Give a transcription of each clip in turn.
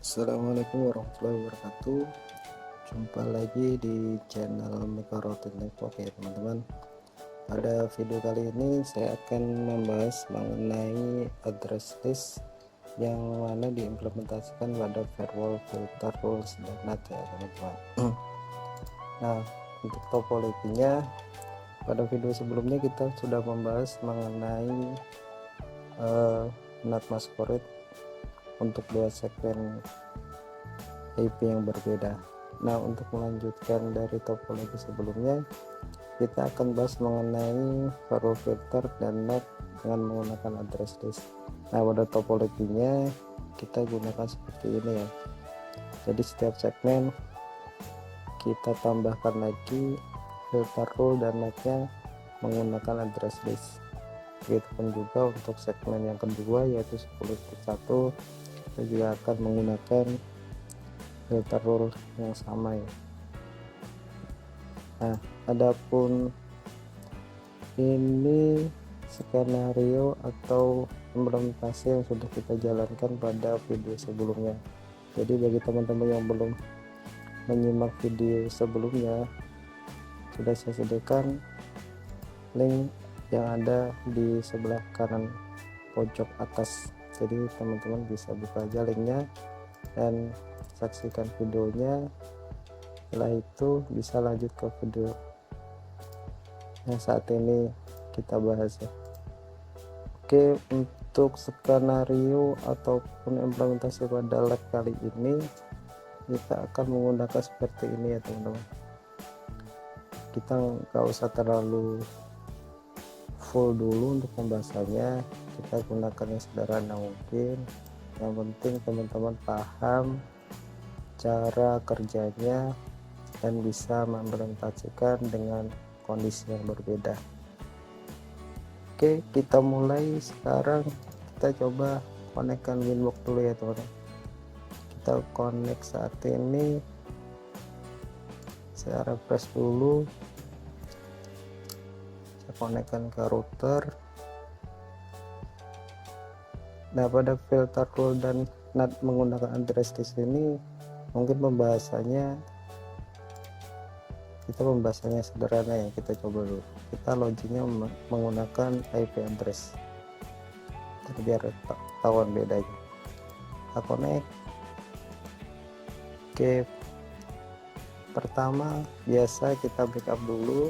Assalamualaikum warahmatullahi wabarakatuh. Jumpa lagi di channel Mikarotin Network ya teman-teman. Pada video kali ini saya akan membahas mengenai address list yang mana diimplementasikan pada firewall, filter, rules, dan NAT ya teman-teman. Nah, untuk topologinya pada video sebelumnya kita sudah membahas mengenai NAT masquerade untuk dua segmen IP yang berbeda. Nah, untuk melanjutkan dari topologi sebelumnya, kita akan bahas mengenai firewall, filter, dan NAT dengan menggunakan address list. Nah, pada topologinya kita gunakan seperti ini ya. Jadi setiap segmen kita tambahkan lagi filter rule dan NAT-nya menggunakan address list. Begitupun juga untuk segmen yang kedua yaitu 10.1, kita juga akan menggunakan filter rule yang sama ya. Nah, adapun ini skenario atau implementasi yang sudah kita jalankan pada video sebelumnya. Jadi bagi teman-teman yang belum menyimak video sebelumnya, sudah saya sediakan link yang ada di sebelah kanan pojok atas. Jadi teman-teman bisa buka aja linknya dan saksikan videonya. Setelah itu bisa lanjut ke video yang saat ini kita bahas ya. Oke, untuk skenario ataupun implementasi pada lab kali ini kita akan menggunakan seperti ini ya teman-teman. Kita nggak usah terlalu full dulu untuk pembahasannya, kita gunakan yang sederhana mungkin. Yang penting teman-teman paham cara kerjanya dan bisa mengimplementasikan dengan kondisi yang berbeda. Oke, kita mulai sekarang. Kita coba konekkan Winbox dulu ya teman-teman. Kita connect saat ini, saya refresh dulu, saya konekkan ke router. Nah, pada filter rule dan NAT menggunakan address list ini mungkin pembahasannya sederhana ya. Kita coba dulu, kita loginnya menggunakan IP address biar ketahuan bedanya. Kita connect. Oke, pertama biasa kita backup dulu.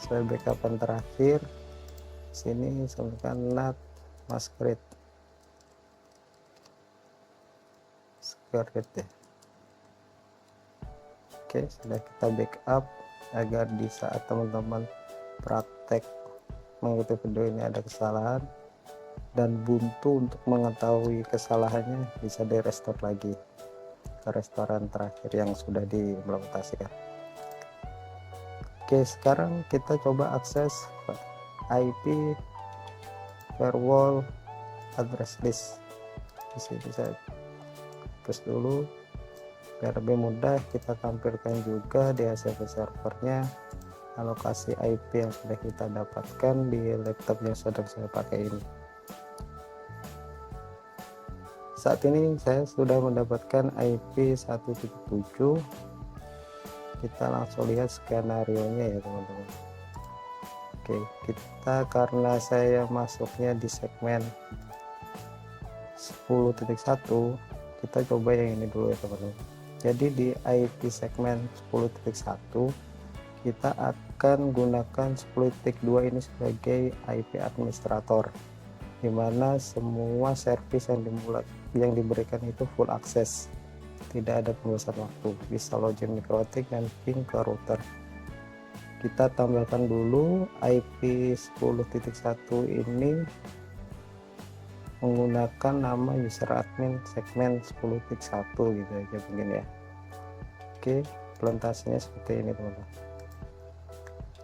Saya backupan terakhir sini misalkan NAT masquerade ya. Oke, sudah kita backup agar di saat teman-teman praktek mengikuti video ini ada kesalahan dan buntu untuk mengetahui kesalahannya, bisa di restore lagi ke restoran terakhir yang sudah diimplementasikan. Oke, sekarang kita coba akses IP firewall address list. Di sini saya hapus dulu biar lebih mudah. Kita tampilkan juga di HCP servernya alokasi IP yang sudah kita dapatkan di laptop yang sedang saya pakai ini. Saat ini saya sudah mendapatkan IP 1.7. Kita langsung lihat skenario nya ya teman-teman. Oke, kita karena saya masuknya di segmen 10.1, kita coba yang ini dulu ya teman-teman. Jadi di IP segmen 10.1 kita akan gunakan 10.2 ini sebagai IP administrator, dimana semua service yang diberikan itu full access, tidak ada pembahasan waktu, bisa login mikrotik dan ping ke router. Kita tambahkan dulu IP 10.1 ini menggunakan nama user admin segmen 10.1 gitu aja mungkin ya. Oke, implementasinya seperti ini teman-teman.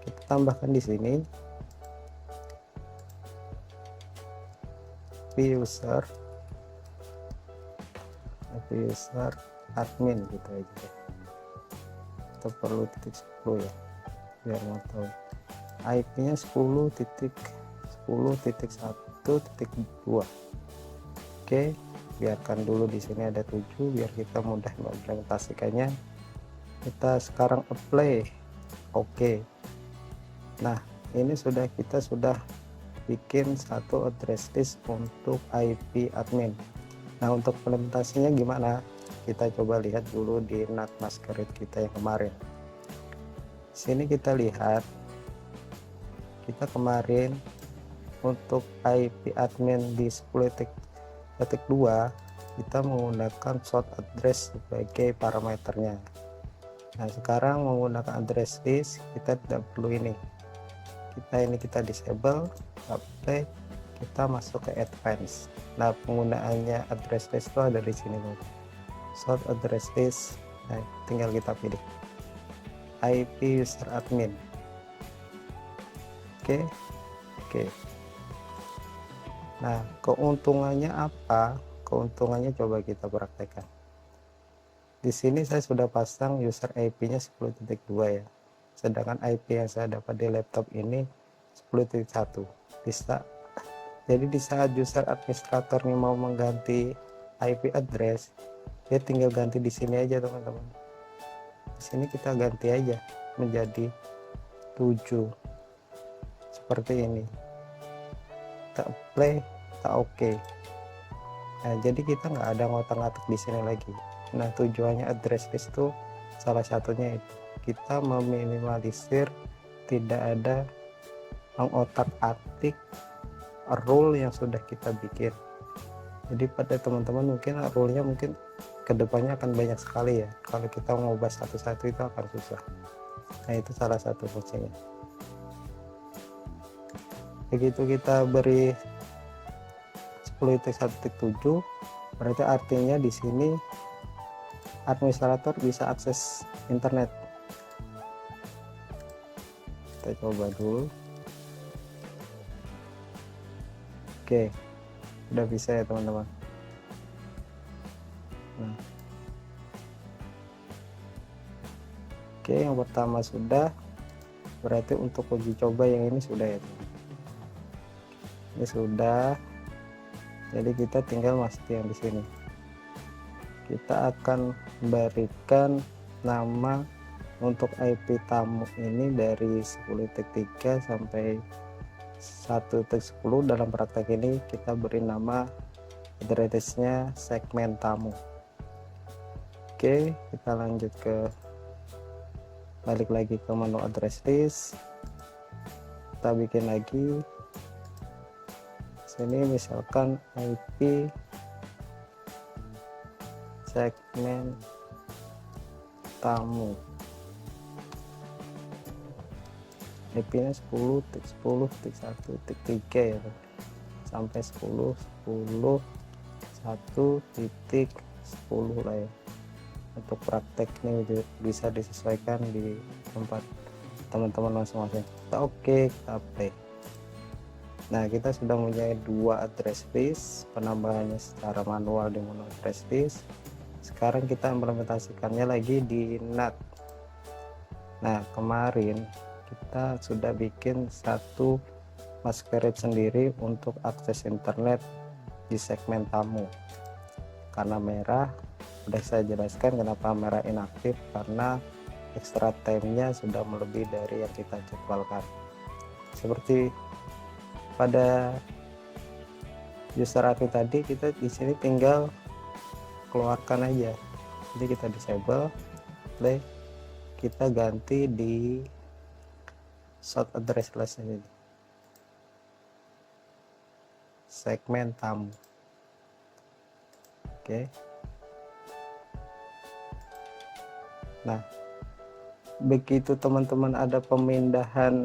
Kita tambahkan di sini user admin gitu aja. Kita perlu titik 10 ya biar mau tahu. IP nya 10.1.2. Oke, biarkan dulu di sini ada 7 biar kita mudah mengimplementasikannya. Kita sekarang apply. Oke. Nah, ini kita sudah bikin satu address list untuk IP admin. Nah, untuk implementasinya gimana? Kita coba lihat dulu di NAT Masquerade kita yang kemarin. Sini kita lihat, kita kemarin untuk IP admin di 10.2 kita menggunakan short address sebagai parameternya. Nah, sekarang menggunakan address list kita tidak perlu ini. Kita disable, apply, kita masuk ke advance. Nah, penggunaannya address list itu ada di sini, short address list. Nah, tinggal kita pilih IP user admin. Oke. Nah, keuntungannya apa? Keuntungannya coba kita praktekkan. Di sini saya sudah pasang user IP-nya 10.2 ya. Sedangkan IP yang saya dapat di laptop ini 10.1. Jadi di saat user administrator ini mau mengganti IP address, dia tinggal ganti di sini aja, teman-teman. Di sini kita ganti aja menjadi 7 seperti ini. Kita apply, kita oke. Nah, jadi kita nggak ada ngotak-ngatik di sini lagi. Nah, tujuannya address list itu salah satunya itu kita meminimalisir tidak ada mengotak-atik rule yang sudah kita bikin. Jadi pada teman-teman mungkin rule-nya mungkin kedepannya akan banyak sekali ya. Kalau kita ngubah satu-satu itu akan susah. Nah, itu salah satu fungsinya. Begitu kita beri 10.1.7 berarti artinya di sini administrator bisa akses internet. Kita coba dulu. Oke, udah bisa ya teman-teman. Nah, oke, yang pertama sudah, berarti untuk uji coba yang ini sudah ya teman. Ini sudah, jadi kita tinggal masukin yang di sini. Kita akan berikan nama untuk IP tamu ini dari 10.3 sampai 1.10. Dalam praktek ini kita beri nama address-nya segmen tamu. Oke, kita lanjut balik lagi ke menu address list. Kita bikin lagi sini misalkan IP segmen tamu, IP-nya 10.10.1.3 ya sampai 10.10 1.10 lah ya. Untuk praktek ini bisa disesuaikan di tempat teman-teman masing-masing. Oke, kita play. Nah, kita sudah mempunyai 2 address list, penambahannya secara manual di menu address list. Sekarang kita implementasikannya lagi di NAT. Nah, kemarin kita sudah bikin satu Masquerade sendiri untuk akses internet di segmen tamu. Karena merah, sudah saya jelaskan kenapa merah inaktif, karena extra time-nya sudah melebihi dari yang kita jadwalkan. Seperti pada user admin tadi, kita di sini tinggal keluarkan aja. Jadi kita disable, play, kita ganti di short address list ini, segmen tamu. Oke. Nah, begitu teman-teman ada pemindahan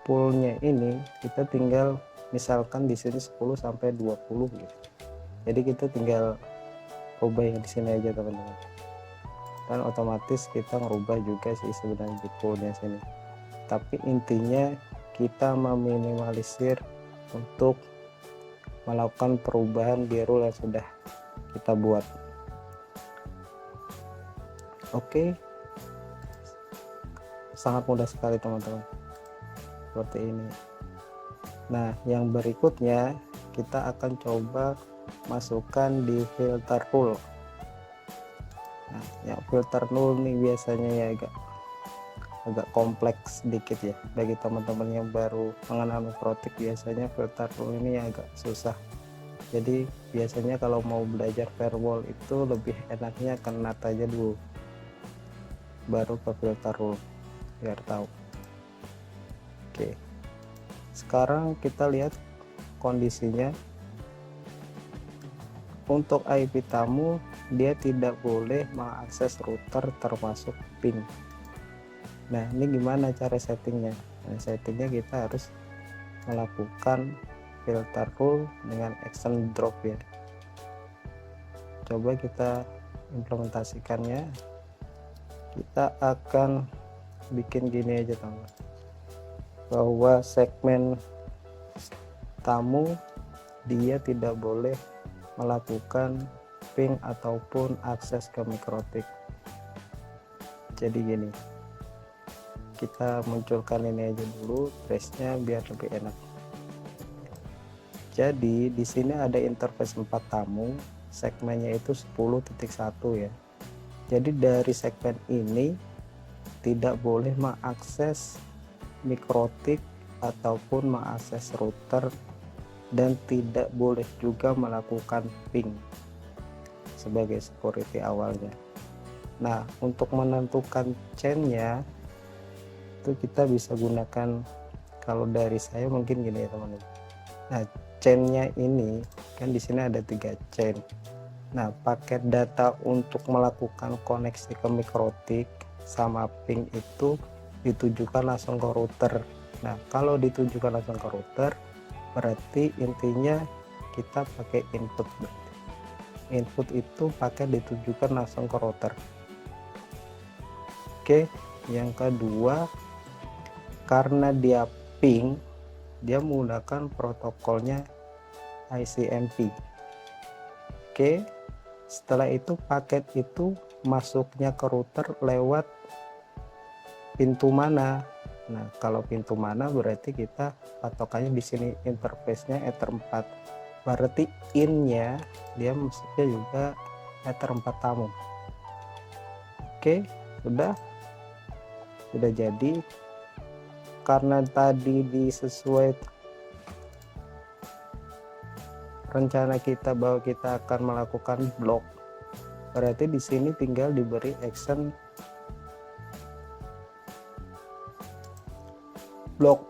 poolnya ini, kita tinggal misalkan di sini 10 sampai 20 gitu. Jadi kita tinggal ubah yang di sini aja teman-teman. Dan otomatis kita ngerubah juga sih sebenarnya di poolnya sini. Tapi intinya kita meminimalisir untuk melakukan perubahan di rule yang sudah kita buat. Oke. Sangat mudah sekali teman-teman. Seperti ini. Nah, yang berikutnya kita akan coba masukkan di filter rule. Nah, yang filter rule nih biasanya ya agak kompleks sedikit ya bagi teman-teman yang baru mengenal mikrotik. Biasanya filter rule ini agak susah, jadi biasanya kalau mau belajar firewall itu lebih enaknya ke NAT aja dulu baru ke filter rule biar tahu. Oke, sekarang kita lihat kondisinya. Untuk IP tamu, dia tidak boleh mengakses router termasuk ping. Nah, ini gimana cara settingnya? Nah, settingnya kita harus melakukan filter rule dengan action drop ya. Coba kita implementasikannya. Kita akan bikin gini aja teman, bahwa segmen tamu dia tidak boleh melakukan ping ataupun akses ke mikrotik. Jadi gini, kita munculkan ini aja dulu trace-nya biar lebih enak. Jadi di sini ada interface 4 tamu, segmennya itu 10.1 ya. Jadi dari segmen ini tidak boleh mengakses mikrotik ataupun mengakses router, dan tidak boleh juga melakukan ping sebagai security awalnya. Nah, untuk menentukan chainnya itu kita bisa gunakan, kalau dari saya mungkin gini ya teman-teman. Nah, chainnya ini kan di sini ada 3 chain. Nah, paket data untuk melakukan koneksi ke mikrotik sama ping itu ditujukan langsung ke router. Nah, kalau ditujukan langsung ke router berarti intinya kita pakai input. Input itu pakai ditujukan langsung ke router. Oke, yang kedua, karena dia ping, dia menggunakan protokolnya ICMP. Oke, setelah itu paket itu masuknya ke router lewat pintu mana? Nah, kalau pintu mana berarti kita patokannya di sini interface-nya Ether 4. Berarti in-nya dia maksudnya juga Ether 4 tamu. Oke, sudah jadi. Karena tadi disesuai rencana kita bahwa kita akan melakukan block, berarti di sini tinggal diberi action block.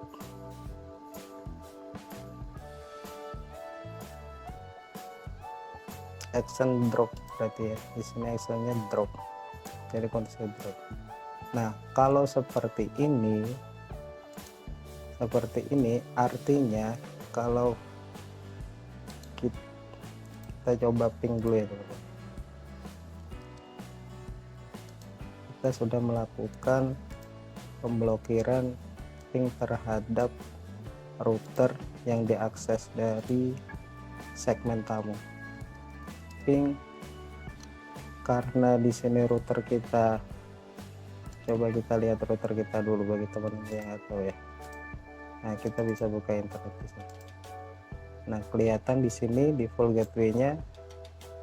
Action drop berarti ya, di sini actionnya drop, jadi kondisi drop. Nah, kalau seperti ini artinya kalau kita coba ping dulu ya teman-teman, kita sudah melakukan pemblokiran ping terhadap router yang diakses dari segmen tamu. Ping karena di sini router kita, coba kita lihat router kita dulu bagi teman-teman yang nggak tahu ya. Nah, kita bisa buka internet di sini. Nah, kelihatan di sini default gateway-nya.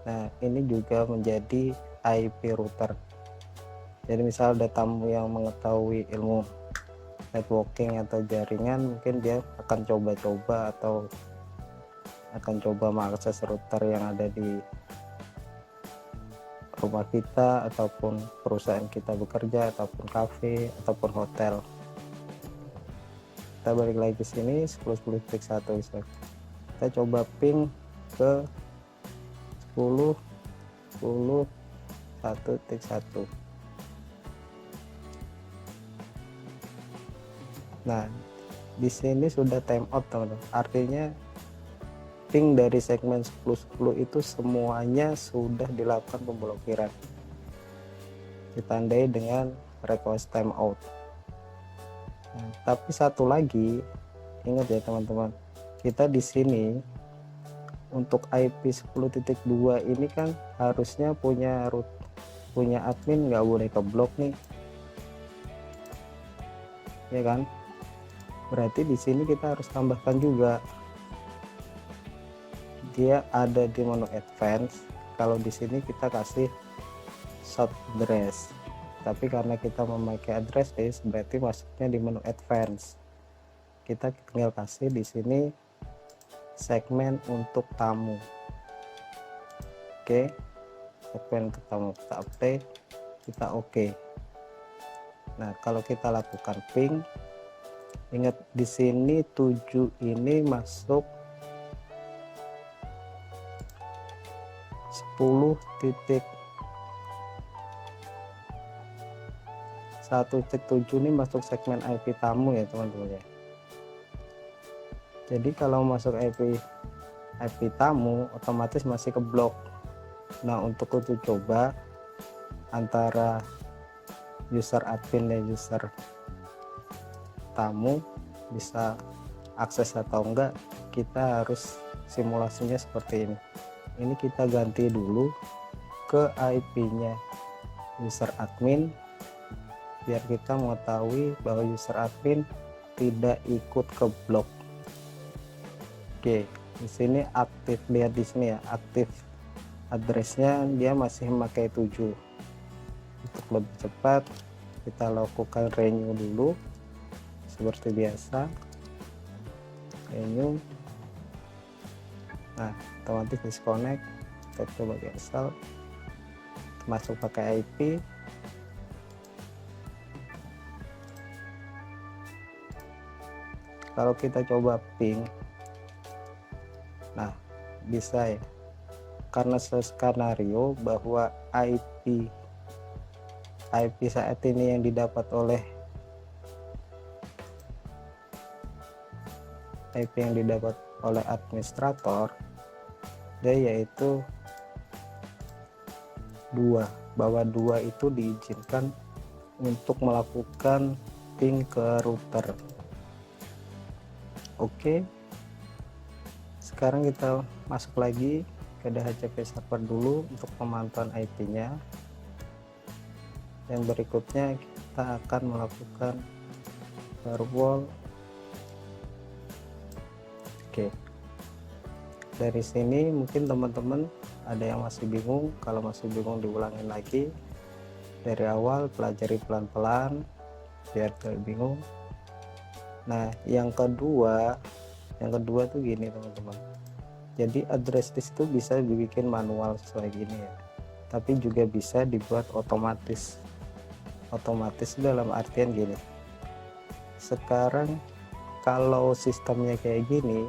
Nah, ini juga menjadi IP router. Jadi misal ada tamu yang mengetahui ilmu networking atau jaringan, mungkin dia akan coba-coba atau akan coba mengakses router yang ada di rumah kita ataupun perusahaan kita bekerja ataupun kafe ataupun hotel. Kita balik lagi ke sini 10.10.1 kita coba ping ke 10.10.1. Nah, di sini sudah timeout teman-teman. Artinya ping dari segmen 10.10 itu semuanya sudah dilakukan pemblokiran. Ditandai dengan request timeout. Nah, tapi satu lagi, ingat ya teman-teman, kita di sini untuk IP 10.2 ini kan harusnya punya admin, nggak boleh keblok nih, ya kan? Berarti di sini kita harus tambahkan juga dia ada di menu advance. Kalau di sini kita kasih short address, tapi karena kita memakai address list berarti masuknya di menu advance. Kita tinggal kasih di sini segmen untuk tamu. Oke, segmen untuk tamu kita apply, kita oke. Nah, kalau kita lakukan ping, ingat di sini 7 ini masuk 10.1.7 ini masuk segmen IP tamu ya teman-teman ya. Jadi kalau masuk IP tamu otomatis masih ke blok. Nah, untuk uji coba antara user admin dan user tamu bisa akses atau enggak, kita harus simulasinya seperti ini. Ini kita ganti dulu ke IP-nya user admin biar kita mengetahui bahwa user admin tidak ikut ke blok. Oke, di sini aktif, lihat di sini ya, aktif addressnya dia masih memakai 7. Untuk lebih cepat kita lakukan renew dulu seperti biasa, renew. Nah, otomatis disconnect. Kita coba cancel, masuk pakai IP. Kalau kita coba ping, nah bisa ya, karena skenario bahwa IP saat ini yang didapat oleh administrator dia yaitu 2, bahwa 2 itu diizinkan untuk melakukan ping ke router. Oke, sekarang kita masuk lagi ke DHCP server dulu untuk pemantauan IP-nya. Yang berikutnya kita akan melakukan firewall. Oke, dari sini mungkin teman-teman ada yang masih bingung. Kalau masih bingung diulangin lagi dari awal, pelajari pelan-pelan biar gak bingung. Nah, yang kedua tuh gini teman-teman. Jadi address list itu bisa dibikin manual sesuai gini ya, tapi juga bisa dibuat otomatis dalam artian gini. Sekarang kalau sistemnya kayak gini,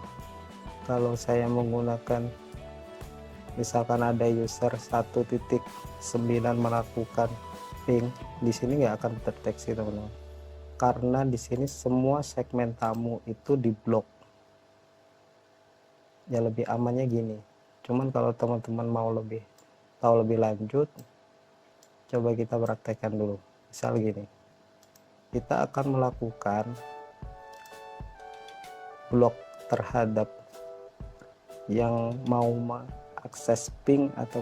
kalau saya menggunakan misalkan ada user 1.9 melakukan ping, di sini nggak akan terdeteksi teman-teman, karena di sini semua segmen tamu itu diblok. Ya lebih amannya gini. Cuman kalau teman-teman mau tahu lebih lanjut, coba kita praktekkan dulu. Misal gini, kita akan melakukan blok terhadap yang mau mengakses ping atau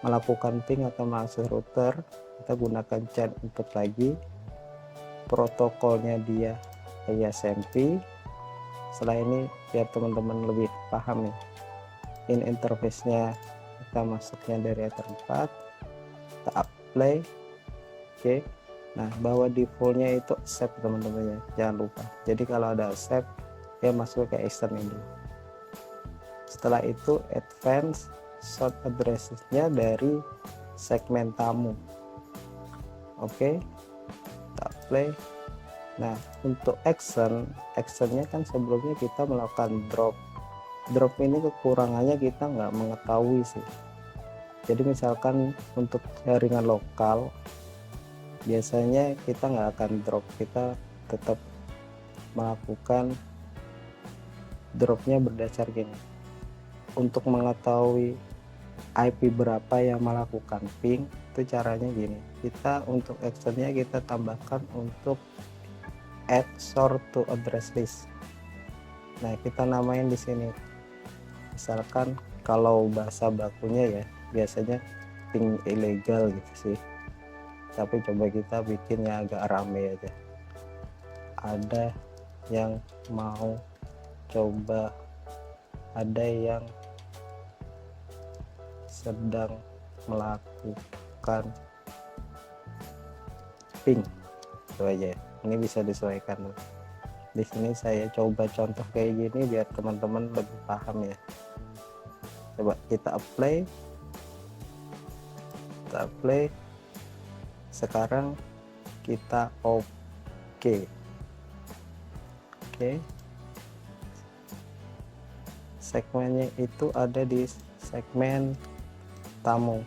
melakukan ping atau mengakses router. Kita gunakan chain input lagi, protokolnya dia ISMP. Setelah ini biar teman-teman lebih paham nih, in interface-nya kita masuknya dari Ether 4, kita apply. Oke, nah bahwa defaultnya itu accept teman-teman ya, jangan lupa. Jadi kalau ada accept ya masuk ke extend ini. Setelah itu advance short address-nya dari segmen tamu. Oke, kita apply. Nah, untuk actionnya kan sebelumnya kita melakukan drop ini kekurangannya kita nggak mengetahui sih. Jadi misalkan untuk jaringan lokal biasanya kita nggak akan drop, kita tetap melakukan dropnya berdasar gini. Untuk mengetahui IP berapa yang melakukan ping, itu caranya gini, kita untuk actionnya kita tambahkan untuk add sort to address list. Nah, kita namain di sini misalkan kalau bahasa bakunya ya biasanya ping ilegal gitu sih, tapi coba kita bikinnya agak rame aja. Ada yang mau coba ada yang sedang melakukan ping, itu aja. Ini bisa disesuaikan. Di sini saya coba contoh kayak gini biar teman-teman lebih paham ya. Coba kita apply, sekarang kita oke. Segmennya itu ada di segmen tamu.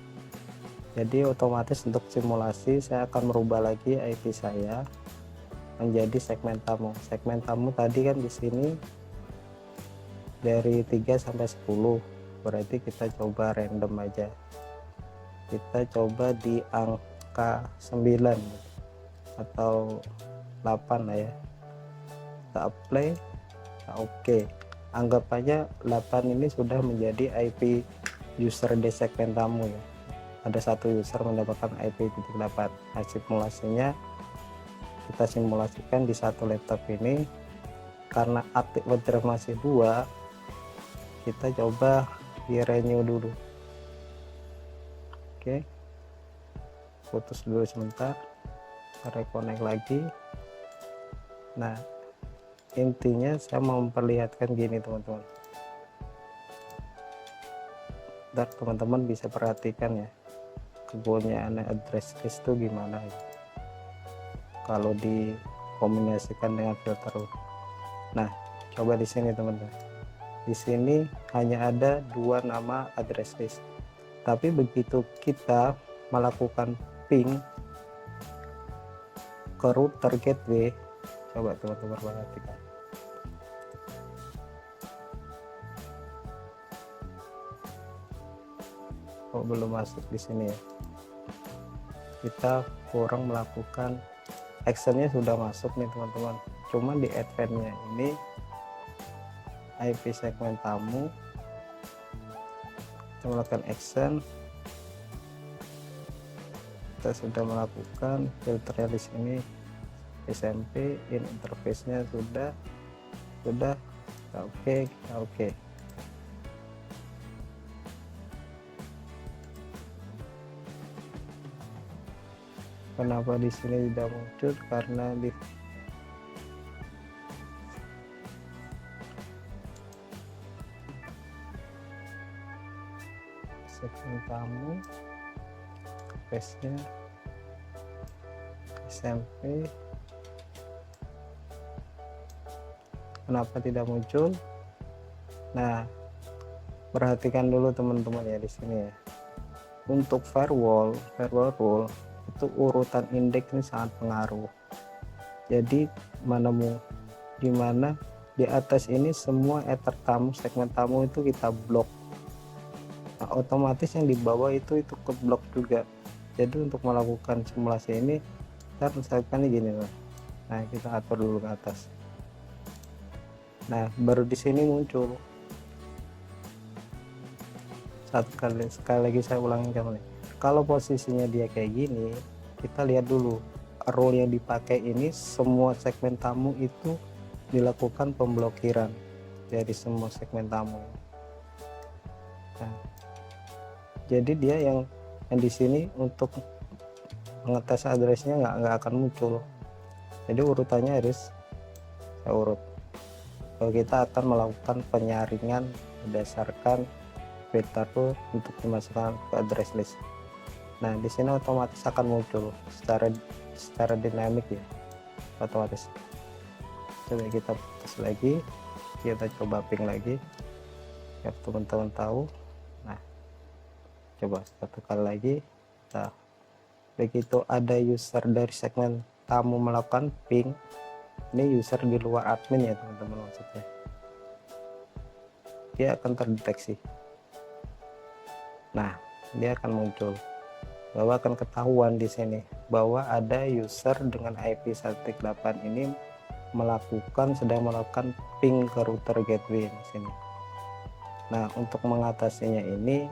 Jadi otomatis untuk simulasi saya akan merubah lagi IP saya menjadi segmen tamu. Segmen tamu tadi kan di sini dari 3 sampai 10. Berarti kita coba random aja. Kita coba di angka 9 atau 8 lah ya. Kita apply, kita oke. Anggap aja 8 ini sudah menjadi IP user di segmen tamu ya. Ada satu user mendapatkan IP.8. Nah, simulasinya kita simulasikan di satu laptop ini. Karena aktif drive masih 2, kita coba di renew dulu. Oke, putus dulu sebentar, reconnect lagi. Nah, intinya saya mau memperlihatkan gini teman-teman, dan teman-teman bisa perhatikan ya kegunaan address list itu gimana ya kalau dikombinasikan dengan filter. Nah, coba di sini teman-teman, di sini hanya ada 2 nama address list, tapi begitu kita melakukan ping ke router gateway, coba teman-teman perhatikan. Oh, belum masuk di sini ya. Kita kurang melakukan actionnya, sudah masuk nih teman-teman. Cuma di advance-nya ini IP segmen tamu, kita melakukan action, kita sudah melakukan filter di sini SMP, in interface-nya sudah oke. Kenapa di sini tidak muncul? Karena di segmen tamu, space-nya SMP, kenapa tidak muncul? Nah, perhatikan dulu teman-teman ya di sini ya. Untuk firewall rule itu urutan indeks ini sangat pengaruh. Jadi dimana di atas ini semua ether tamu, segmen tamu itu kita blok. Nah, otomatis yang di bawah itu ke blok juga. Jadi untuk melakukan simulasi ini kita misalkan gini loh. Nah, kita atur dulu ke atas. Nah, baru di sini muncul. Sekali lagi saya ulangin kembali. Kalau posisinya dia kayak gini, kita lihat dulu rule yang dipakai ini, semua segmen tamu itu dilakukan pemblokiran dari semua segmen tamu. Nah, jadi dia yang di sini untuk mengetes addressnya nggak akan muncul. Jadi urutannya harus saya urut. Kalau kita akan melakukan penyaringan berdasarkan filter untuk dimasukkan ke address list. Nah, di sini otomatis akan muncul secara dinamik ya, otomatis. Coba kita putus lagi, kita coba ping lagi biar teman-teman tahu. Nah, coba satu kali lagi. Nah, begitu ada user dari segmen tamu melakukan ping, ini user di luar admin ya teman-teman, maksudnya dia akan terdeteksi. Nah, dia akan muncul bahwa akan ketahuan di sini bahwa ada user dengan IP 1.8 ini sedang melakukan ping ke router gateway di sini. Nah, untuk mengatasinya ini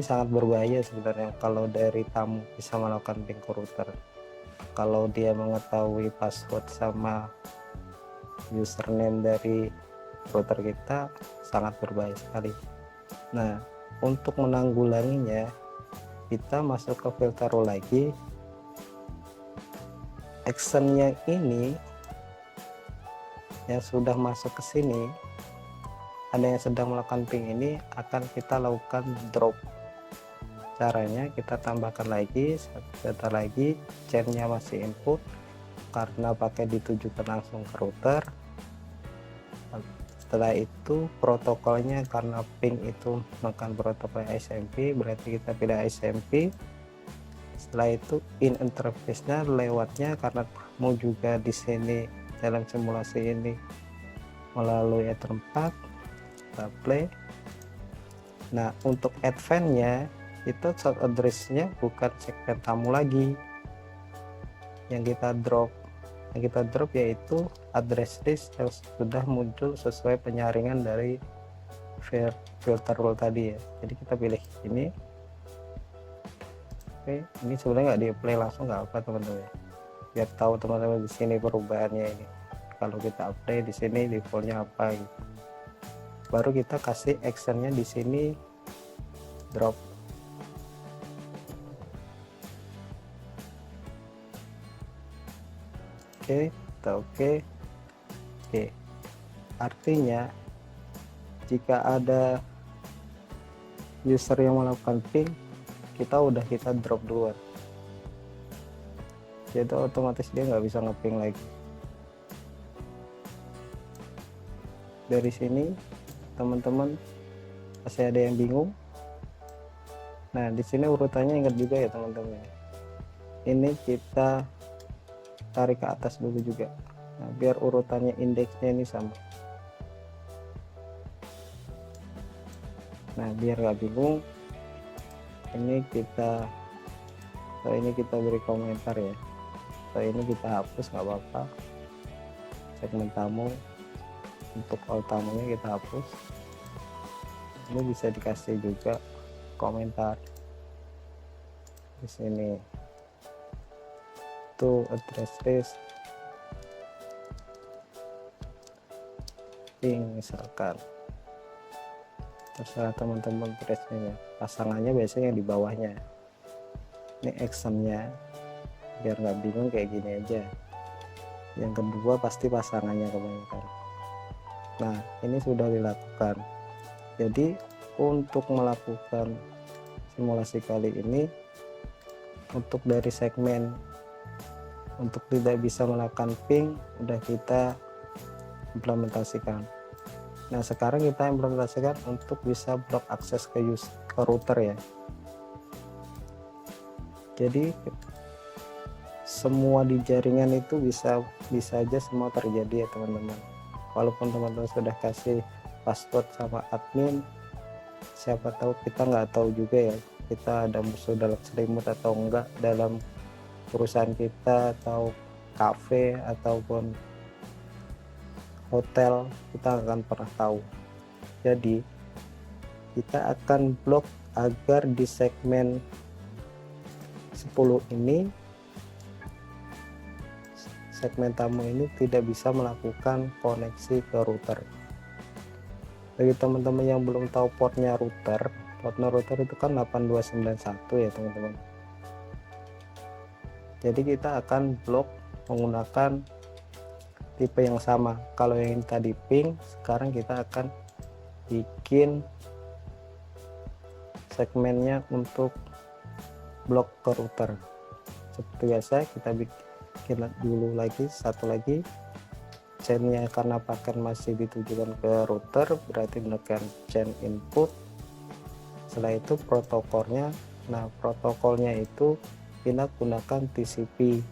sangat berbahaya sebenarnya kalau dari tamu bisa melakukan ping ke router. Kalau dia mengetahui password sama username dari router kita sangat berbahaya sekali. Nah, untuk menanggulanginya kita masuk ke filter rule lagi. Actionnya ini yang sudah masuk ke sini, ada yang sedang melakukan ping ini, akan kita lakukan drop. Caranya kita tambahkan lagi satu data lagi, chainnya masih input karena pakai ditujukan langsung ke router. Setelah itu protokolnya, karena ping itu menggunakan protokol SMP, berarti kita pilih SMP. Setelah itu in interface-nya lewatnya, karena mau juga di sini dalam simulasi ini melalui Ethernet 4, kita play. Nah, untuk advance-nya itu source address-nya bukan segmen tamu lagi yang kita drop. Yang kita drop yaitu address list yang sudah muncul sesuai penyaringan dari filter rule tadi ya. Jadi kita pilih ini. Oke, ini sebenarnya nggak di apply langsung, nggak apa teman-teman, biar tahu teman-teman di sini perubahannya ini. Kalau kita apply di sini defaultnya apa gitu. Baru kita kasih actionnya di sini drop. Oke, kita oke. Artinya jika ada user yang melakukan ping, kita drop duluan, jadi otomatis dia nggak bisa ngeping lagi. Dari sini teman-teman masih ada yang bingung. Nah, di sini urutannya ingat juga ya teman-teman, ini kita tarik ke atas dulu juga. Nah, biar urutannya indeksnya ini sama. Nah, biar nggak bingung, ini kita beri komentar ya. Ini kita hapus, nggak apa-apa. Segmen tamu, untuk all tamunya kita hapus. Ini bisa dikasih juga komentar di sini tuh address list ping misalkan. Terserah teman-teman presnya, pasangannya biasanya di bawahnya. Ini actionnya, biar nggak bingung kayak gini aja. Yang kedua pasti pasangannya kebanyakan. Nah, ini sudah dilakukan. Jadi untuk melakukan simulasi kali ini, untuk dari segmen untuk tidak bisa melakukan ping udah kita implementasikan. Nah, sekarang kita implementasikan untuk bisa blok akses ke router ya. Jadi semua di jaringan itu bisa aja semua terjadi ya teman-teman. Walaupun teman-teman sudah kasih password sama admin, siapa tahu, kita nggak tahu juga ya, kita ada musuh dalam selimut atau enggak dalam perusahaan kita, atau kafe ataupun hotel, kita akan pernah tahu. Jadi kita akan blok agar di segmen 10 ini, segmen tamu ini tidak bisa melakukan koneksi ke router. Bagi teman-teman yang belum tahu portnya router itu kan 8291 ya teman-teman. Jadi kita akan blok menggunakan tipe yang sama. Kalau yang tadi ping, sekarang kita akan bikin segmennya untuk blok ke router. Seperti biasa kita bikin dulu lagi satu lagi chainnya, karena paket masih ditujukan ke router, berarti menekan chain input. Setelah itu protokolnya, nah protokolnya itu kita gunakan TCP,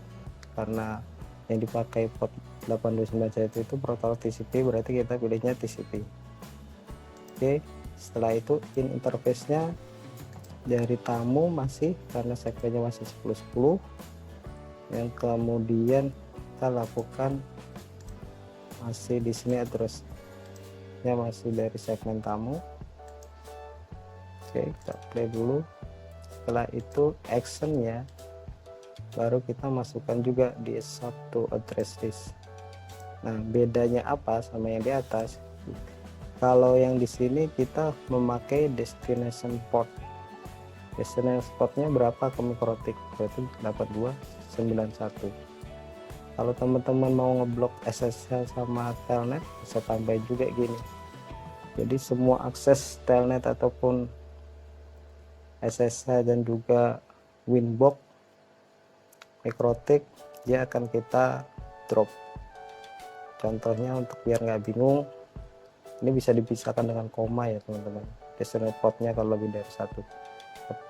karena yang dipakai port 8291 itu protokol TCP, berarti kita pilihnya TCP. Oke, setelah itu in interface-nya dari tamu masih, karena segmennya masih 1010, yang kemudian kita lakukan masih di sini address-nya masih dari segmen tamu. Oke, kita play dulu. Setelah itu action-nya baru kita masukkan juga di satu address list. Nah, bedanya apa sama yang di atas? Kalau yang di sini kita memakai destination port. Destination portnya berapa kami ketik, berarti 8291. Kalau teman-teman mau ngeblok SSH sama telnet, bisa tambahin juga gini. Jadi semua akses telnet ataupun SSH dan juga Winbox mikrotik dia akan kita drop. Contohnya untuk biar nggak bingung, ini bisa dipisahkan dengan koma ya teman-teman. Destination portnya kalau lebih dari satu.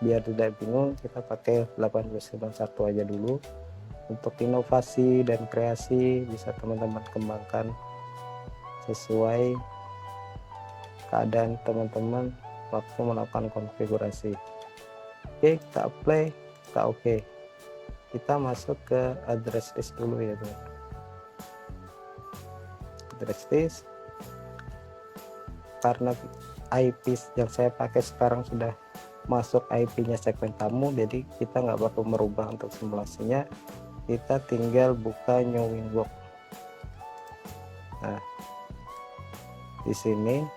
Biar tidak bingung, kita pakai 8291 aja dulu. Untuk inovasi dan kreasi bisa teman-teman kembangkan sesuai keadaan teman-teman waktu melakukan konfigurasi. Oke, kita apply, kita oke. Kita masuk ke address list dulu ya teman. Address list, karena IP yang saya pakai sekarang sudah masuk IP-nya segmen tamu, jadi kita nggak perlu merubah untuk simulasinya. Kita tinggal buka new Winbox. Nah, di sini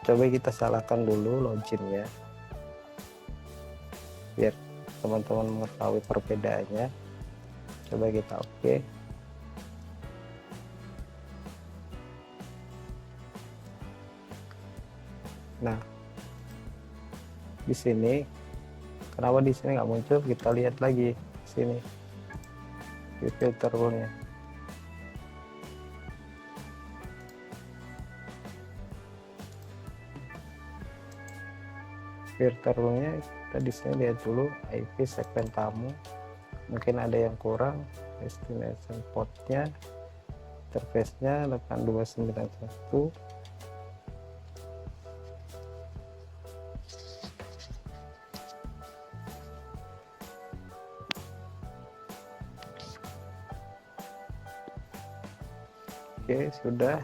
coba kita salahkan dulu login ya, biar teman-teman mengetahui perbedaannya. Coba kita oke. Nah, di sini kenapa di sini nggak muncul? Kita lihat lagi sini di filter rule-nya. Filter rule-nya kita di sini lihat dulu IP segmen tamu, mungkin ada yang kurang. Destination portnya, interface-nya 8291. Oke, sudah.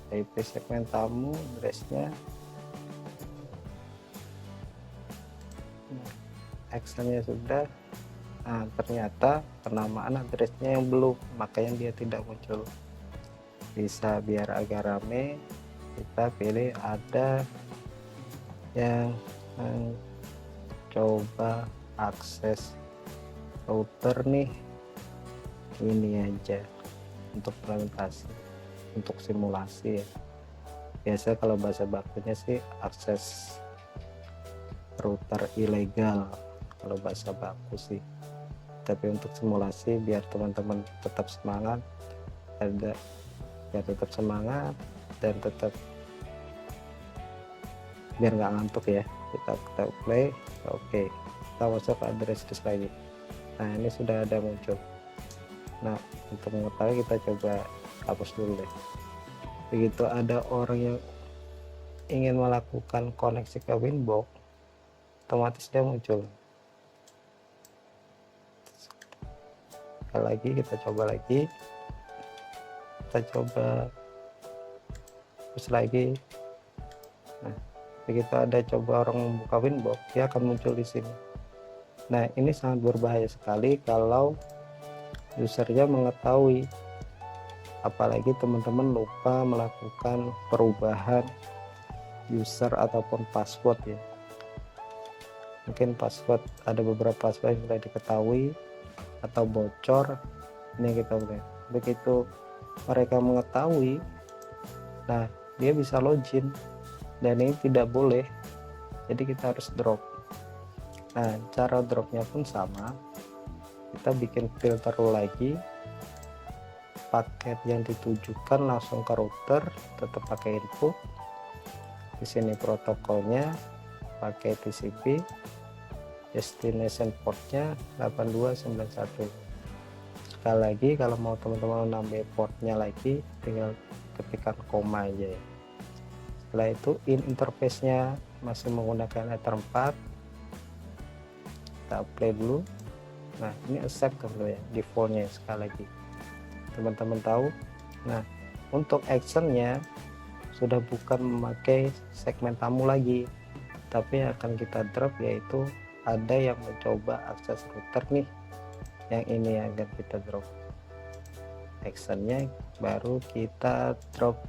IP segmen tamu, address-nya, actionnya sudah. Nah, ternyata penamaan address-nya yang belum, makanya dia tidak muncul. Bisa biar agak rame, kita pilih ada yang mencoba akses router nih, ini aja untuk implementasi, untuk simulasi ya. Biasa kalau bahasa bakunya sih akses router ilegal kalau bahasa baku sih, tapi untuk simulasi biar teman-teman tetap semangat, biar tetap semangat dan tetap biar nggak ngantuk ya. Kita play, oke. Kita masuk ke address list lagi. Nah, ini sudah ada muncul. Nah, untuk mengetahui kita coba hapus dulu deh. Begitu ada orang yang ingin melakukan koneksi ke Winbox, otomatis dia muncul. Sekali lagi kita coba lagi, kita coba terus lagi. Nah, begitu ada coba orang membuka Winbox, dia akan muncul di sini. Nah, ini sangat berbahaya sekali kalau usernya mengetahui, apalagi teman-teman lupa melakukan perubahan user ataupun password ya. Mungkin password, ada beberapa password yang sudah diketahui atau bocor. Ini kita lihat, begitu mereka mengetahui, nah dia bisa login, dan ini tidak boleh, jadi kita harus drop. Nah, cara dropnya pun sama, kita bikin filter lagi, paket yang ditujukan langsung ke router, tetap pakai input. Di sini protokolnya pakai TCP, destination portnya 8291. Sekali lagi, kalau mau teman-teman nambah portnya lagi, tinggal ketikkan koma aja ya. Setelah itu interface-nya masih menggunakan Ether 4, kita play dulu. Nah, ini accept ya defaultnya. Sekali lagi teman-teman tahu. Nah, untuk actionnya sudah bukan memakai segmen tamu lagi, tapi akan kita drop, yaitu ada yang mencoba akses router nih, yang ini akan kita drop. actionnya, baru kita drop.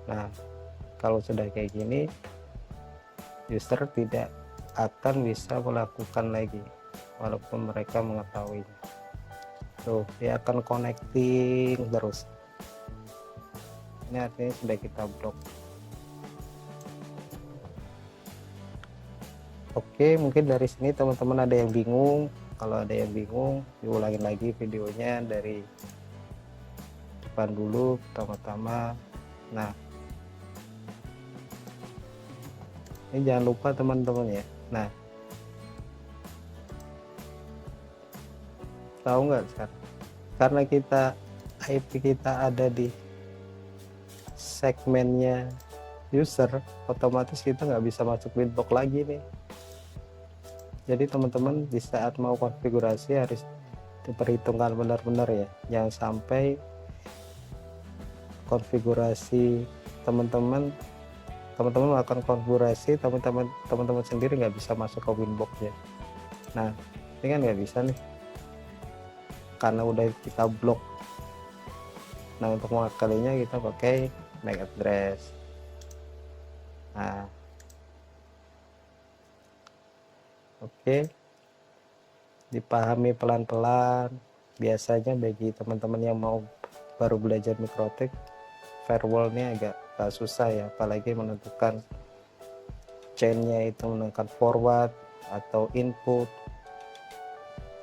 Nah, kalau sudah kayak gini, user tidak akan bisa melakukan lagi walaupun mereka mengetahui. Tuh, dia akan connecting terus. Ini artinya sudah kita blok. Oke, mungkin dari sini teman-teman ada yang bingung. Kalau ada yang bingung, diulangin lagi videonya dari depan dulu pertama-tama. Nah, ini jangan lupa teman-teman ya. Nah, tahu nggak sekarang? Karena IP kita ada di segmennya user, otomatis kita nggak bisa masuk winbox lagi nih. Jadi teman-teman di saat mau konfigurasi harus diperhitungkan benar-benar ya, jangan sampai konfigurasi teman-teman melakukan konfigurasi teman-teman sendiri nggak bisa masuk ke winbox ya. Nah, ini kan nggak bisa nih karena udah kita blok. Nah, untuk mengakalinya kita pakai MAC address. Nah, oke, dipahami pelan-pelan. Biasanya bagi teman-teman yang mau baru belajar mikrotik, firewall ini agak susah ya, apalagi menentukan chainnya itu menentukan forward atau input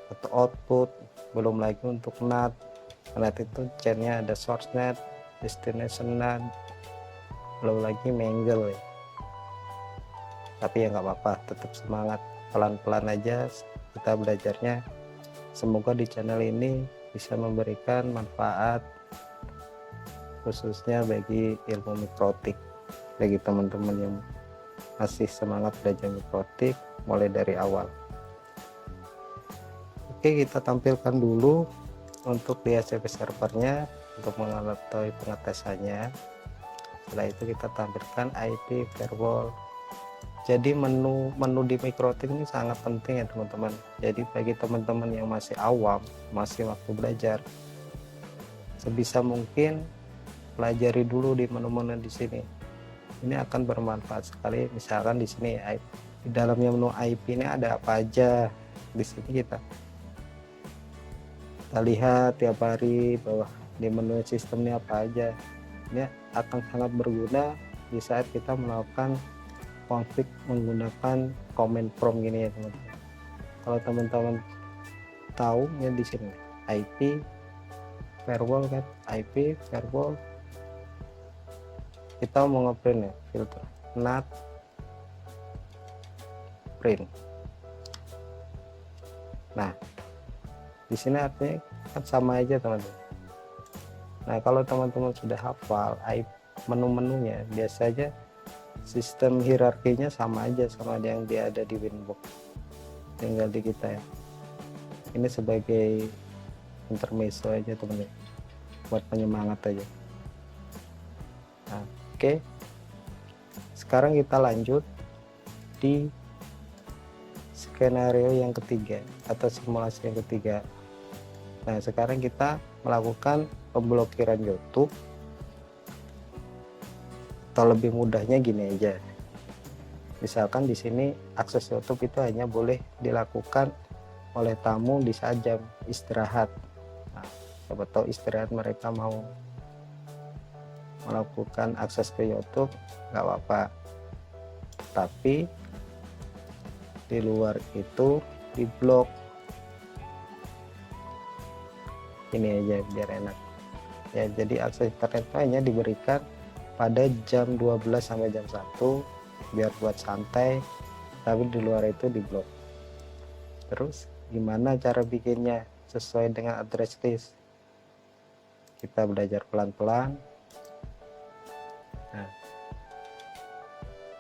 atau output, belum lagi untuk NAT. NAT itu chainnya ada source NAT, destination NAT, belum lagi mangle ya. Tapi ya nggak apa-apa, tetap semangat, pelan-pelan aja kita belajarnya. Semoga di channel ini bisa memberikan manfaat khususnya bagi ilmu mikrotik, bagi teman-teman yang masih semangat belajar mikrotik mulai dari awal. Oke, kita tampilkan dulu untuk DHCP servernya untuk mengetahui pengetesannya. Setelah itu kita tampilkan IP firewall. Jadi menu di mikrotik ini sangat penting ya teman-teman. Jadi bagi teman-teman yang masih awam, masih waktu belajar, sebisa mungkin pelajari dulu di menu-menu di sini. Ini akan bermanfaat sekali. Misalkan di sini di dalamnya menu IP ini ada apa aja. Di sini kita lihat tiap hari bahwa di menu sistemnya apa aja. Ini akan sangat berguna di saat kita melakukan konflik menggunakan command prompt gini ya teman-teman. Kalau teman-teman tahu ya di sini IP firewall kan, IP firewall, kita mau ngeprint ya filter NAT print. Nah, di sini artinya kan sama aja teman-teman. Nah, kalau teman-teman sudah hafal menu-menunya, biasanya sistem hierarkinya sama aja sama yang dia ada di winbox, tinggal di kita ya. Ini sebagai intermezzo aja teman-teman, buat penyemangat aja. Nah, oke, sekarang kita lanjut di skenario yang ketiga atau simulasi yang ketiga. Nah, sekarang kita melakukan pemblokiran YouTube, atau lebih mudahnya gini aja. Misalkan di sini akses YouTube itu hanya boleh dilakukan oleh tamu di saat jam istirahat. Nah, siapa tahu istirahat mereka mau melakukan akses ke YouTube, nggak apa-apa. Tapi di luar itu diblok. Ini aja biar enak. Ya, jadi akses internet hanya diberikan pada jam 12 sampai jam 1 biar buat santai, tapi di luar itu diblok. Terus gimana cara bikinnya sesuai dengan address list? Kita belajar pelan-pelan. Nah,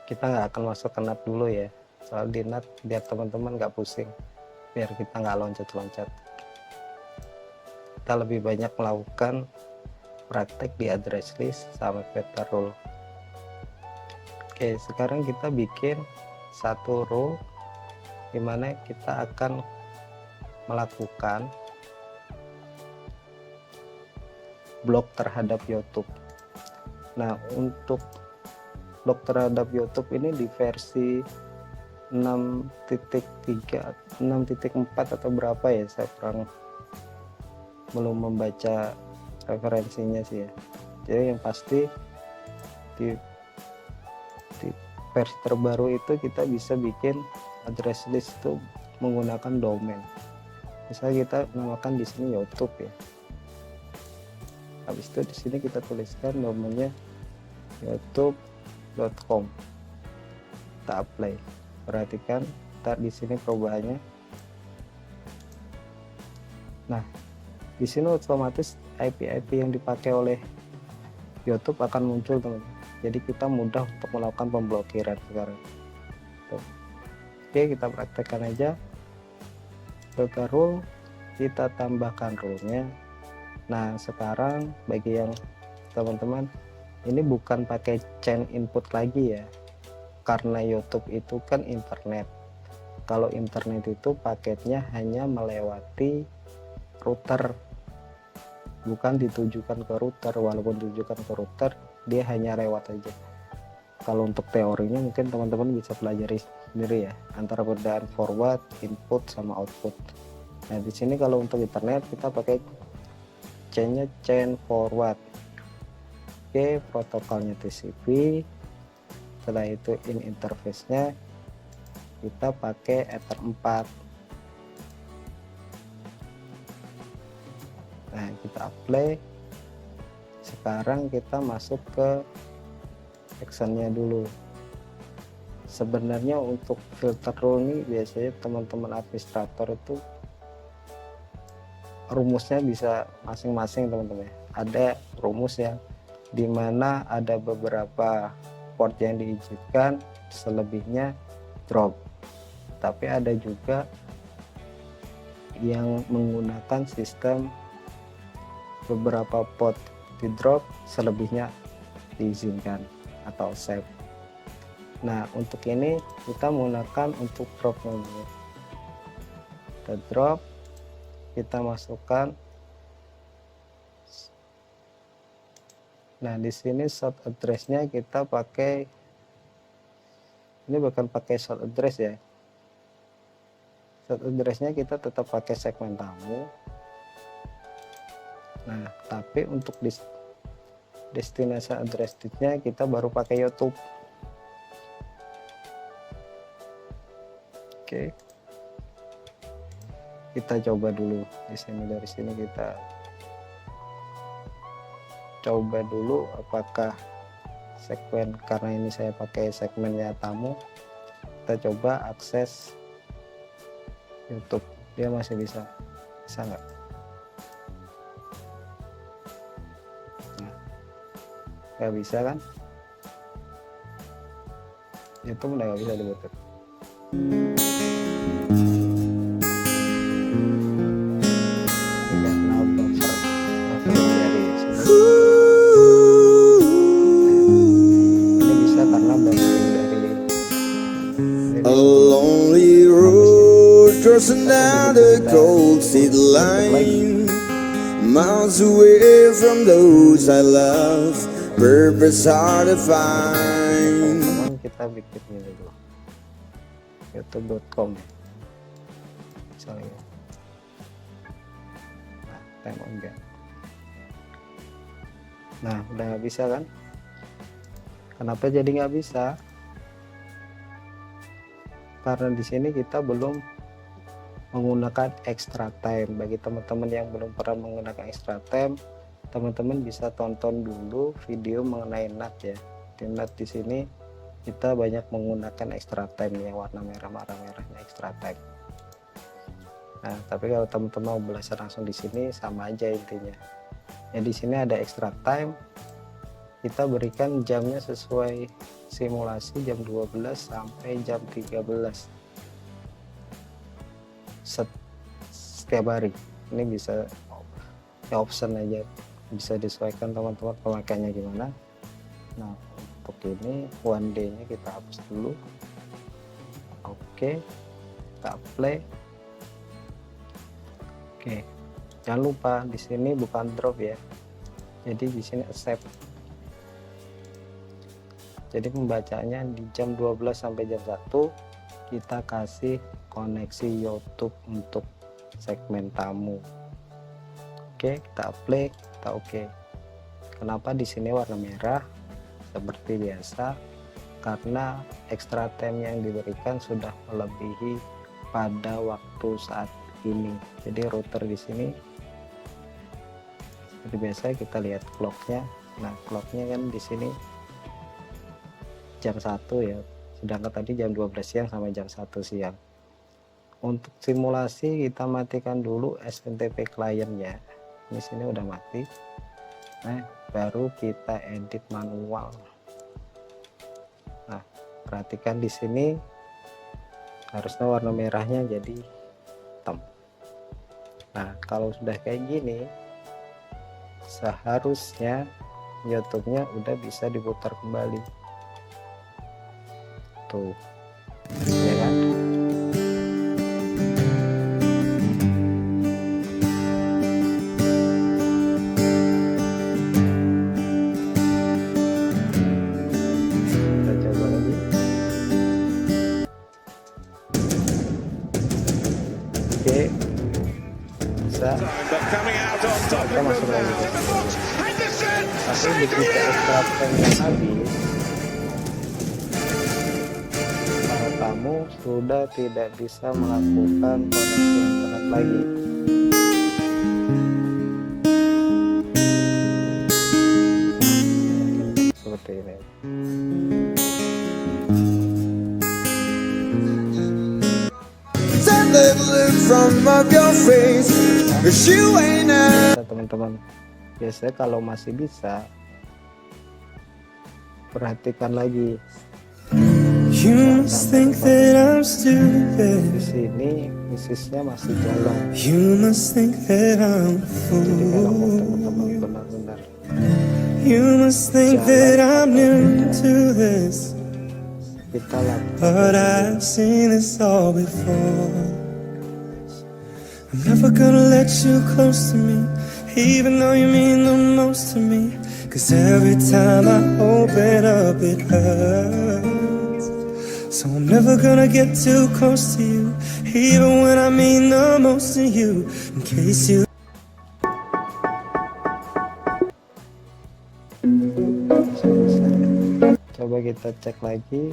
kita nggak akan masuk ke NAT dulu ya, soal di NAT biar teman-teman nggak pusing, biar kita nggak loncat-loncat. Kita lebih banyak melakukan praktek di address list sama vector rule. Oke, sekarang kita bikin satu row dimana kita akan melakukan blok terhadap YouTube. Nah, untuk blok terhadap YouTube ini di versi 6.3 6.4 atau berapa ya, saya belum membaca referensinya sih ya. Jadi yang pasti di versi terbaru itu kita bisa bikin address list itu menggunakan domain. Misalnya kita namakan di sini YouTube ya. Habis itu di sini kita tuliskan domainnya youtube.com. Kita apply. Perhatikan ntar di sini perubahannya. Nah, di sini otomatis IP yang dipakai oleh YouTube akan muncul, teman-teman. Jadi kita mudah untuk melakukan pemblokiran sekarang. Tuh. Oke, kita praktekkan aja. Buka rule, kita tambahkan rule-nya. Nah, sekarang bagi yang teman-teman ini bukan pakai chain input lagi ya, karena YouTube itu kan internet. Kalau internet itu paketnya hanya melewati router, bukan ditujukan ke router. Walaupun ditujukan ke router, dia hanya lewat aja. Kalau untuk teorinya mungkin teman-teman bisa pelajari sendiri ya, antara perbedaan forward, input, sama output. Nah, di sini kalau untuk internet kita pakai chainnya chain forward. Oke, protokolnya TCP. Setelah itu in interface-nya kita pakai Ether 4. Nah, kita apply. Sekarang kita masuk ke actionnya dulu. Sebenarnya untuk filter rule ini biasanya teman-teman administrator itu rumusnya bisa masing-masing, teman-teman. Ada rumus yang dimana ada beberapa port yang diizinkan, selebihnya drop. Tapi ada juga yang menggunakan sistem beberapa port di drop, selebihnya diizinkan atau save. Nah, untuk ini kita menggunakan untuk drop dulu. Kita drop, kita masukkan. Nah, di sini short address-nya kita pakai, ini bukan pakai short address ya. Short address-nya kita tetap pakai segmen tamu. Nah, tapi untuk destination address-nya kita baru pakai YouTube. Oke. Kita coba dulu di sini. Dari sini kita coba dulu apakah segmen, karena ini saya pakai segmennya tamu, kita coba akses YouTube, dia masih bisa nggak? Nah, nggak bisa kan? YouTube udah nggak bisa dibutuh. Crossing down the cold city line, miles away from those I love, purpose hard to find. Kita bikin ini dulu, youtube.com misalnya. Nah, time on get. Nah, udah nggak bisa kan? Kenapa jadi nggak bisa? Karena di sini kita belum menggunakan extra time. Bagi teman-teman yang belum pernah menggunakan extra time, teman-teman bisa tonton dulu video mengenai NAT ya. Di NAT di sini kita banyak menggunakan extra time yang warna merahnya extra time. Nah, tapi kalau teman-teman mau belajar langsung di sini sama aja intinya. Ya, di sini ada extra time. Kita berikan jamnya sesuai simulasi, jam 12 sampai jam 13 setiap hari. Ini bisa ya, option aja, bisa disesuaikan teman-teman pemakaiannya gimana. Nah, untuk ini one day nya kita hapus dulu. Oke, kita play. Oke, jangan lupa di sini bukan drop ya, jadi di sini accept. Jadi pembacanya di jam 12 sampai jam 1 kita kasih koneksi YouTube untuk segmen tamu. Oke, kita play, kita oke. Kenapa di sini warna merah? Seperti biasa, karena extra time yang diberikan sudah melebihi pada waktu saat ini. Jadi router di sini seperti biasa kita lihat clocknya. Nah, clocknya kan di sini jam 1 ya, sedangkan tadi jam 12 siang sampai jam 1 siang. Untuk simulasi kita matikan dulu SMTP client-nya. Di sini udah mati. Nah, baru kita edit manual. Nah, perhatikan di sini harusnya warna merahnya jadi hitam. Nah, kalau sudah kayak gini seharusnya YouTube-nya udah bisa diputar kembali. Tuh, ya kan? Kita coba lagi. Oke, bisa. Kita masuk lagi ke sini. Tapi begitu extra time-nya habis, para tamu sudah tidak bisa melakukan koneksi internet lagi. Seperti ini. Take that look from up your face, 'cause you ain't a Teman-teman, biasanya kalau masih bisa, perhatikan lagi. You must think that I'm Di stupid. sini bisnisnya masih jalan. You must think that I'm a Jadi kalau mau fool. teman-teman benar-benar You must think that I'm new to this. kita lakukan, But I've seen this all before. I'm never gonna let you close to me, even though you mean the most to me. 'Cause every time I open up it hurts. So I'm never gonna get too close to you, even when I mean the most to you. In case you coba kita cek lagi.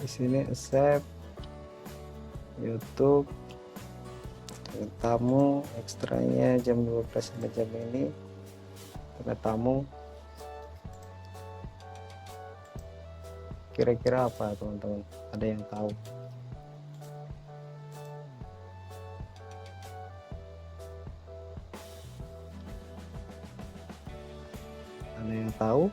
Di sini accept YouTube, tamu ekstranya jam 12 sampai jam ini, ada tamu. Kira-kira apa teman-teman, ada yang tahu? Ada yang tahu?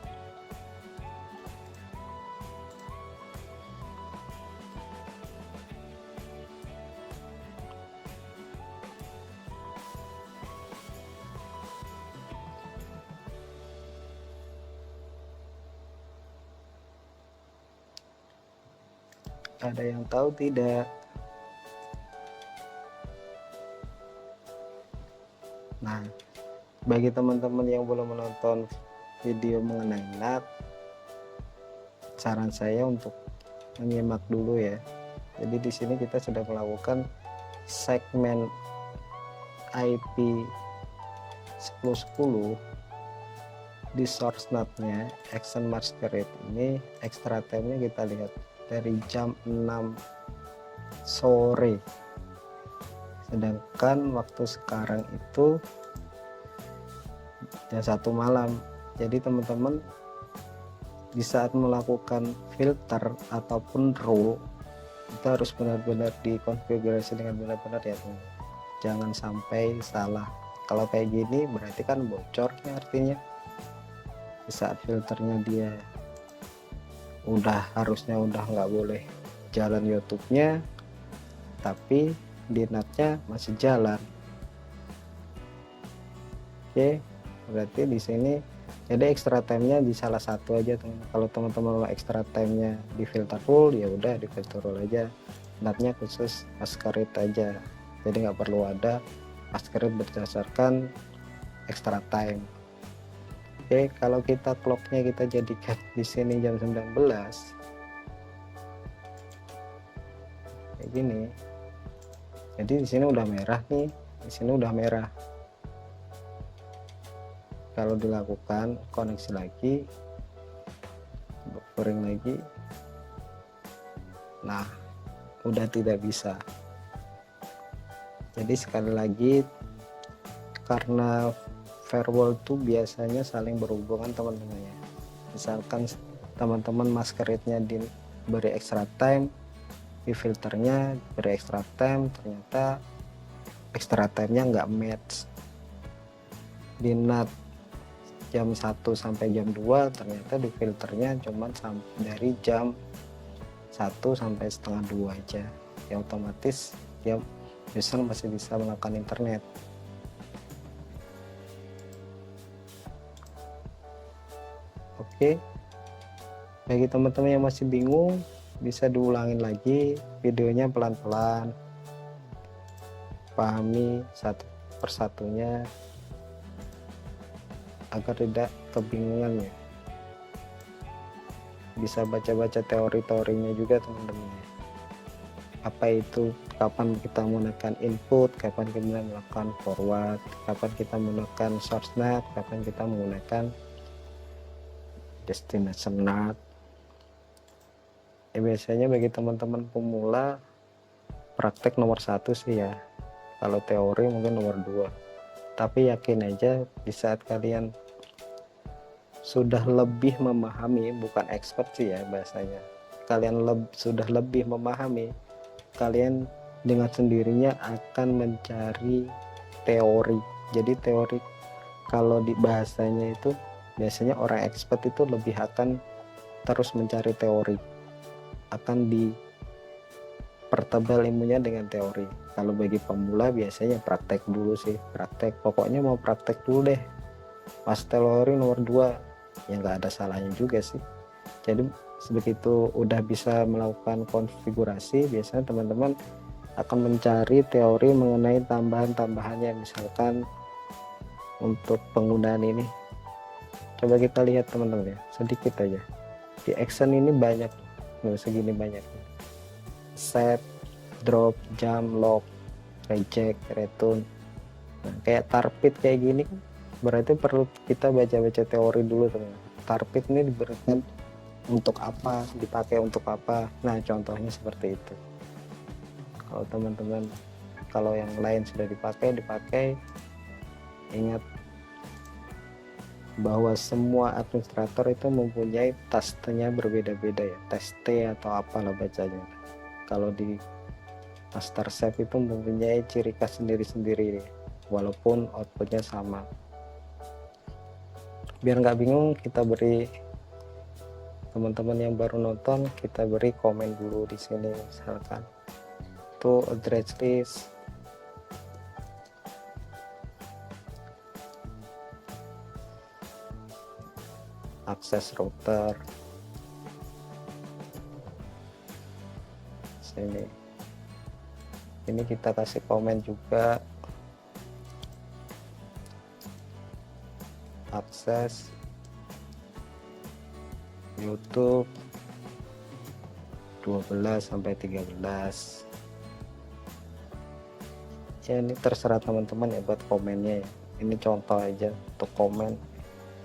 Ada yang tahu tidak? Nah, bagi teman-teman yang belum menonton video mengenai NAT, saran saya untuk menyimak dulu ya. Jadi di sini kita sudah melakukan segmen IP 1010 di source NAT-nya Action Masquerade ini. Extra time-nya kita lihat dari jam 6 sore, sedangkan waktu sekarang itu jam 1 malam. Jadi teman-teman di saat melakukan filter ataupun rule itu harus benar-benar dikonfigurasi dengan benar-benar ya teman. Jangan sampai salah. Kalau kayak gini berarti kan bocornya, artinya di saat filternya dia harusnya udah nggak boleh jalan YouTube-nya, tapi di NAT-nya masih jalan. Oke, berarti di sini Jadi extra time-nya di salah satu aja teman. Kalau teman-teman mau extra time-nya di filter full, ya udah di filter full aja. NAT-nya khusus masquerade aja. Jadi nggak perlu ada masquerade berdasarkan extra time. Oke, kalau kita clock-nya kita jadikan di sini jam 19. Kayak gini. Jadi di sini udah merah nih, di sini udah merah. Kalau dilakukan koneksi lagi, buffering lagi, nah udah tidak bisa. Jadi sekali lagi, karena firewall itu biasanya saling berhubungan teman-teman ya. Misalkan teman-teman masquerade-nya diberi extra time, di filternya beri extra time, ternyata extra time-nya nggak match. Di NAT jam 1 sampai jam 2, ternyata di filternya cuman dari jam 1 sampai setengah 2 aja. Ya otomatis dia user masih bisa melakukan internet. Oke, bagi teman-teman yang masih bingung, bisa diulangin lagi videonya pelan-pelan, pahami satu persatunya agar tidak kebingungan ya. Bisa baca-baca teori-teorinya juga teman-teman. Apa itu, kapan kita menggunakan input, kapan kita melakukan forward, kapan kita menggunakan source NAT, kapan kita menggunakan destination NAT. Biasanya bagi teman-teman pemula, praktek nomor 1 sih ya. Kalau teori mungkin nomor 2. Tapi yakin aja di saat kalian sudah lebih memahami, bukan expert sih ya bahasanya, kalian sudah lebih memahami, kalian dengan sendirinya akan mencari teori. Jadi teori, kalau di bahasanya itu biasanya orang expert itu lebih akan terus mencari teori, akan dipertebal ilmunya dengan teori. Kalau bagi pemula biasanya praktek dulu sih, praktek, pokoknya mau praktek dulu deh. Pas teori nomor 2, ya nggak ada salahnya juga sih. Jadi begitu udah bisa melakukan konfigurasi, biasanya teman-teman akan mencari teori mengenai tambahan-tambahannya. Misalkan untuk penggunaan ini, coba kita lihat teman-teman ya, sedikit aja. Di action ini banyak, nggak segini banyak. Set, drop, jump, lock, reject, return. Nah, kayak tarpit kayak gini kan berarti perlu kita baca-baca teori dulu teman. Tarpit ini diberikan untuk apa, dipakai untuk apa. Nah contohnya seperti itu. Kalau teman-teman, kalau yang lain sudah dipakai, ingat bahwa semua administrator itu mempunyai tasknya berbeda-beda ya, task T atau apalah bacanya. Kalau di master chef itu mempunyai ciri khas sendiri-sendiri walaupun outputnya sama. Biar nggak bingung, kita beri, teman-teman yang baru nonton, kita beri komen dulu di sini. Misalkan to address list, akses router, sini ini kita kasih komen juga, akses YouTube 12 sampai 13. Ya ini terserah teman-teman ya buat komennya ya. Ini contoh aja untuk komen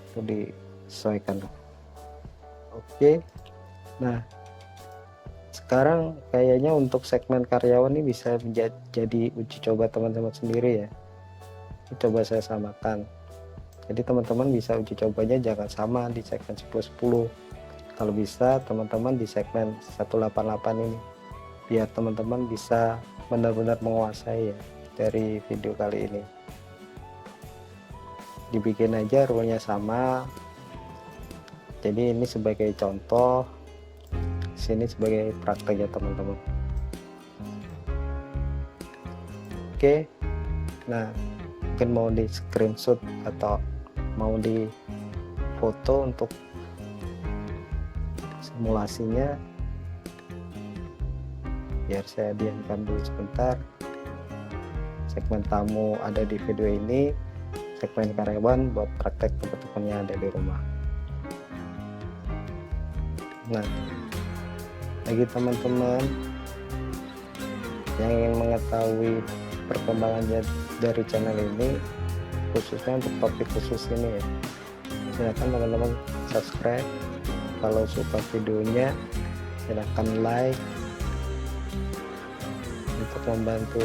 itu disesuaikan. Oke. Nah, sekarang kayaknya untuk segmen karyawan ini bisa jadi uji coba teman-teman sendiri ya. Coba saya samakan. Jadi teman-teman bisa uji cobanya jangan sama di segmen 10-10. Kalau bisa teman-teman di segmen 188 ini, biar teman-teman bisa benar-benar menguasai ya dari video kali ini. Dibikin aja rule-nya sama. Jadi ini sebagai contoh, sini sebagai praktek ya teman-teman. Oke, nah mungkin mau di screenshot atau mau di foto untuk simulasinya. Biar saya diamkan dulu sebentar. Segmen tamu ada di video ini, segmen karyawan buat praktek teman-temannya ada di rumah. Nah, bagi teman-teman yang ingin mengetahui perkembangannya dari channel ini, khususnya untuk topik khusus ini ya, silahkan teman-teman subscribe. Kalau suka videonya silahkan like untuk membantu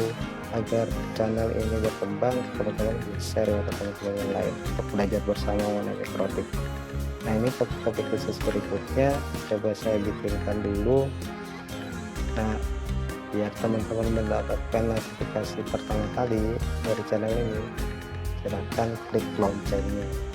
agar channel ini berkembang. Teman-teman bisa share ya ke teman-teman yang lain untuk belajar bersama mengenai mikrotik. Nah, ini topik khusus berikutnya coba saya bikinkan dulu. Nah, biar teman-teman mendapatkan notifikasi pertama kali dari channel ini, silahkan klik loncengnya.